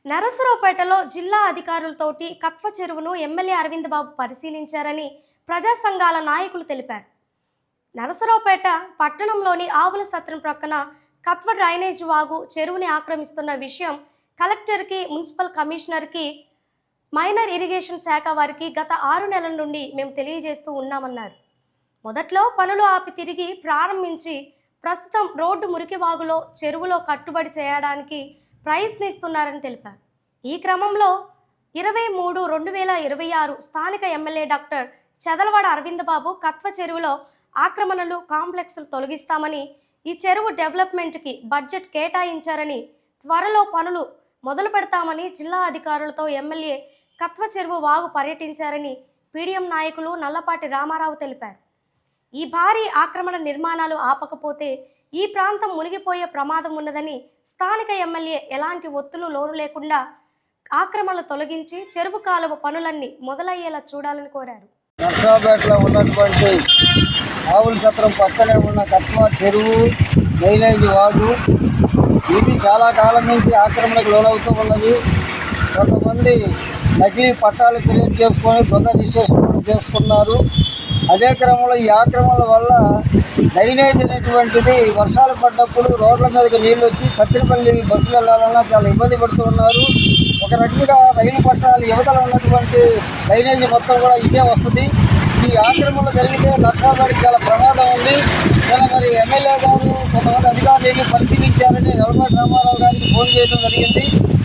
నరసరావుపేటలో జిల్లా అధికారులతోటి కత్వ చెరువును ఎమ్మెల్యే అరవింద్ బాబు పరిశీలించారని ప్రజా సంఘాల నాయకులు తెలిపారు. నరసరావుపేట పట్టణంలోని ఆవుల సత్రం ప్రక్కన కత్వ డ్రైనేజ్ వాగు చెరువుని ఆక్రమిస్తున్న విషయం కలెక్టర్కి, మున్సిపల్ కమిషనర్కి, మైనర్ ఇరిగేషన్ శాఖ వారికి గత 6 నెలల నుండి మేము తెలియజేస్తూ ఉన్నామన్నారు. మొదట్లో పనులు ఆపి తిరిగి ప్రారంభించి ప్రస్తుతం రోడ్డు మురికివాగులో చెరువులో కట్టుబడి చేయడానికి ప్రయత్నిస్తున్నారని తెలిపారు. ఈ క్రమంలో 23/2026 స్థానిక ఎమ్మెల్యే డాక్టర్ చెదలవాడ అరవింద్ బాబు కత్వ చెరువులో ఆక్రమణలు, కాంప్లెక్స్లు తొలగిస్తామని, ఈ చెరువు డెవలప్మెంట్కి బడ్జెట్ కేటాయించారని, త్వరలో పనులు మొదలు పెడతామని జిల్లా అధికారులతో ఎమ్మెల్యే కత్వ చెరువు వాగు పర్యటించారని పీడీఎం నాయకులు నల్లపాటి రామారావు తెలిపారు. ఈ భారీ ఆక్రమణ నిర్మాణాలు ఆపకపోతే ఈ ప్రాంతం మునిగిపోయే ప్రమాదం ఉన్నదని, స్థానిక ఎమ్మెల్యే ఎలాంటి ఒత్తులు లోను లేకుండా ఆక్రమణలు తొలగించి చెరువు కాలువ పనులన్నీ మొదలయ్యేలా చూడాలని కోరారు. నర్సాపేటలో ఉన్నటువంటి ఆవుల సత్రం పక్కనే ఉన్న కత్వ చెరువు, డ్రైనేజ్ వాగు ఇది చాలా కాలం నుంచి ఆక్రమణకు లోనవుతూ ఉన్నది. కొంతమంది నకిలీ పట్టాలు క్రియేట్ చేసుకొని దొంగ రిజిస్ట్రేషన్ చేసుకున్నారు. అదే క్రమంలో ఈ ఆక్రమణల వల్ల డ్రైనేజ్ అనేటువంటిది వర్షాలు పడ్డప్పుడు రోడ్ల మీదకి నీళ్ళు వచ్చి సత్తినపల్లి బస్సులు వెళ్ళాలన్నా చాలా ఇబ్బంది పడుతూ ఉన్నారు. ఒక రకంగా రైలు పట్టాలు యువతలో ఉన్నటువంటి డ్రైనేజ్ మొత్తం కూడా ఇదే వస్తుంది. ఈ ఆక్రమణలు జరిగితే నర్సాపేటకి చాలా ప్రమాదం ఉంది. నేను మరి ఎమ్మెల్యే గారు కొంతమంది అధికారులు పరిశీలించారని నల్లపాటి రామారావు గారికి ఫోన్ చేయడం జరిగింది.